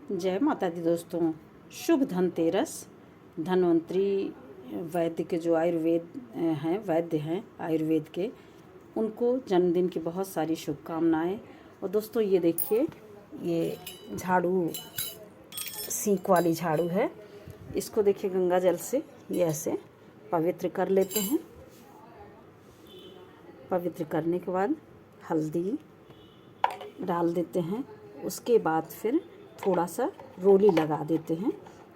जय माता दी दोस्तों। शुभ धनतेरस। धन्वंतरी वैद्य के जो वैद्य हैं आयुर्वेद के, उनको जन्मदिन की बहुत सारी शुभकामनाएं। और दोस्तों ये देखिए, ये झाड़ू सींक वाली झाड़ू है। इसको देखिए गंगा जल से ये ऐसे पवित्र कर लेते हैं। पवित्र करने के बाद हल्दी डाल देते हैं। उसके बाद फिर थोड़ा सा रोली लगा देते हैं।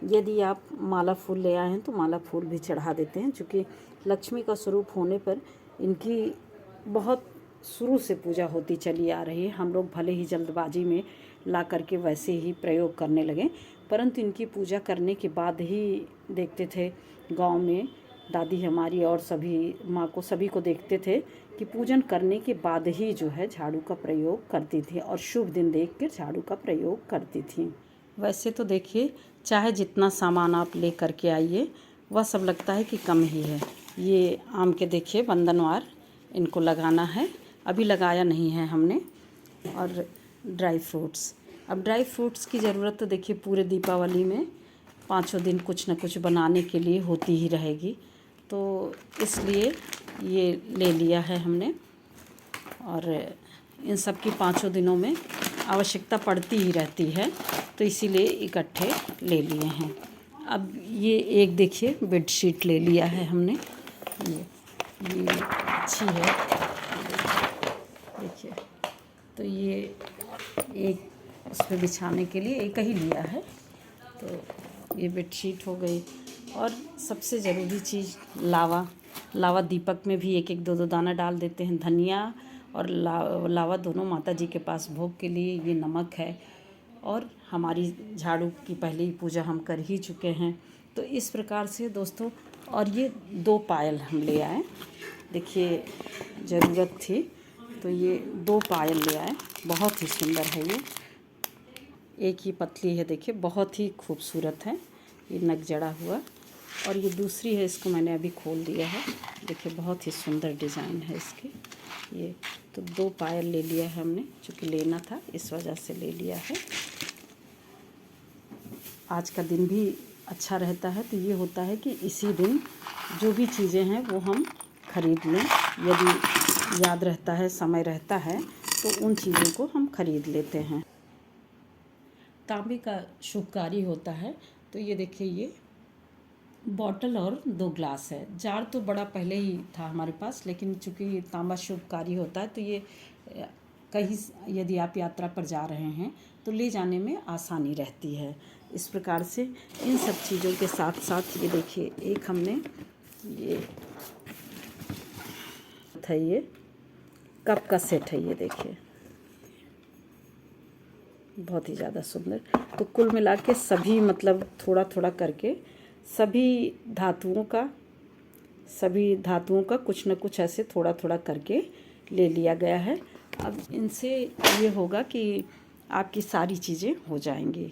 यदि आप माला फूल ले आए हैं तो माला फूल भी चढ़ा देते हैं, क्योंकि लक्ष्मी का स्वरूप होने पर इनकी बहुत शुरू से पूजा होती चली आ रही है। हम लोग भले ही जल्दबाजी में ला करके वैसे ही प्रयोग करने लगे, परंतु इनकी पूजा करने के बाद ही देखते थे गांव में दादी हमारी और सभी माँ को सभी को देखते थे कि पूजन करने के बाद ही जो है झाड़ू का प्रयोग करती थी और शुभ दिन देख कर झाड़ू का प्रयोग करती थी। वैसे तो देखिए, चाहे जितना सामान आप ले करके आइए वह सब लगता है कि कम ही है। ये आम के देखिए बंधनवार इनको लगाना है, अभी लगाया नहीं है हमने। और ड्राई फ्रूट्स, अब ड्राई फ्रूट्स की ज़रूरत तो देखिए पूरे दीपावली में 5 दिन कुछ न कुछ बनाने के लिए होती ही रहेगी, तो इसलिए ये ले लिया है हमने। और इन सब की 5 दिनों में आवश्यकता पड़ती ही रहती है, तो इसीलिए इकट्ठे ले लिए हैं। अब ये एक देखिए बेडशीट ले लिया है हमने। ये अच्छी है, देखिए। तो ये एक उस पर बिछाने के लिए एक ही लिया है। तो ये बेडशीट हो गई। और सबसे ज़रूरी चीज़ लावा दीपक में भी एक एक दो दाना डाल देते हैं। धनिया और लावा दोनों माता जी के पास भोग के लिए। ये नमक है। और हमारी झाड़ू की पहले ही पूजा हम कर ही चुके हैं। तो इस प्रकार से दोस्तों, और ये 2 पायल हम ले आए, देखिए ज़रूरत थी तो ये 2 पायल ले आए। बहुत ही सुंदर है ये। एक ही पतली है, देखिए बहुत ही खूबसूरत है ये नग जड़ा हुआ। और ये दूसरी है, इसको मैंने अभी खोल दिया है, देखिए बहुत ही सुंदर डिज़ाइन है इसकी। ये तो 2 पायल ले लिया है हमने, चूँकि लेना था इस वजह से ले लिया है। आज का दिन भी अच्छा रहता है, तो ये होता है कि इसी दिन जो भी चीज़ें हैं वो हम खरीद लें। यदि याद रहता है, समय रहता है, तो उन चीज़ों को हम खरीद लेते हैं। तांबे का शुभकारी होता है, तो ये देखिए ये बॉटल और 2 ग्लास है। जार तो बड़ा पहले ही था हमारे पास, लेकिन चूँकि ये तांबा शुभकारी होता है, तो ये कहीं यदि आप यात्रा पर जा रहे हैं तो ले जाने में आसानी रहती है। इस प्रकार से इन सब चीज़ों के साथ साथ ये देखिए एक हमने ये था, ये कप का सेट है, ये देखिए बहुत ही ज़्यादा सुंदर। तो कुल मिला के सभी मतलब थोड़ा थोड़ा करके सभी धातुओं का कुछ न कुछ ऐसे थोड़ा थोड़ा करके ले लिया गया है। अब इनसे ये होगा कि आपकी सारी चीज़ें हो जाएंगी।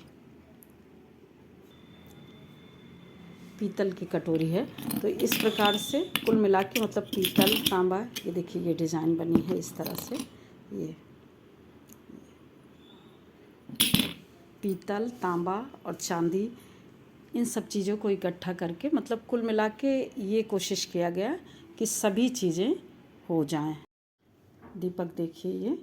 पीतल की कटोरी है, तो इस प्रकार से कुल मिला के मतलब पीतल तांबा, ये देखिए ये डिज़ाइन बनी है इस तरह से। ये पीतल, तांबा और चांदी, इन सब चीज़ों को इकट्ठा करके मतलब कुल मिला के ये कोशिश किया गया कि सभी चीज़ें हो जाएं। दीपक देखिए ये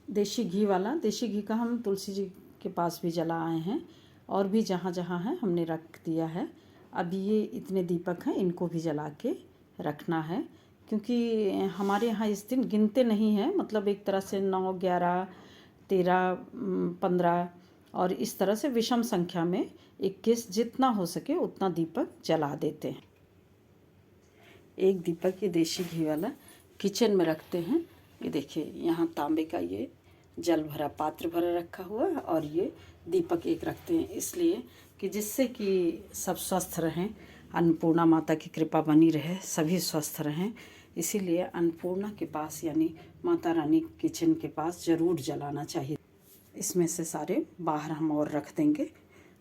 देशी घी वाला, देशी घी का हम तुलसी जी के पास भी जला आए हैं, और भी जहाँ जहाँ है हमने रख दिया है। अब ये इतने दीपक हैं, इनको भी जला के रखना है, क्योंकि हमारे यहाँ इस दिन गिनते नहीं हैं, मतलब एक तरह से 9, 11, 13, 15 और इस तरह से विषम संख्या में 21, जितना हो सके उतना दीपक जला देते हैं। एक दीपक ये देशी घी वाला किचन में रखते हैं। ये देखिए यहाँ तांबे का ये जल भरा पात्र भरा रखा हुआ है, और ये दीपक एक रखते हैं इसलिए कि जिससे कि सब स्वस्थ रहें, अन्नपूर्णा माता की कृपा बनी रहे, सभी स्वस्थ रहें। इसीलिए अन्नपूर्णा के पास यानी माता रानी किचन के पास ज़रूर जलाना चाहिए। इसमें से सारे बाहर हम और रख देंगे,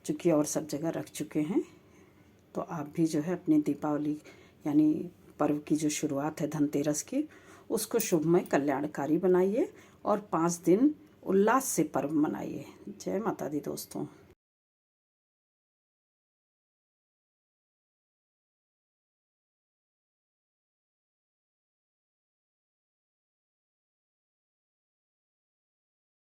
चूँकि और सब जगह रख चुके हैं। तो आप भी जो है अपनी दीपावली यानी पर्व की जो शुरुआत है धनतेरस की, उसको शुभमय कल्याणकारी बनाइए और 5 दिन उल्लास से पर्व मनाइए। जय माता दी दोस्तों।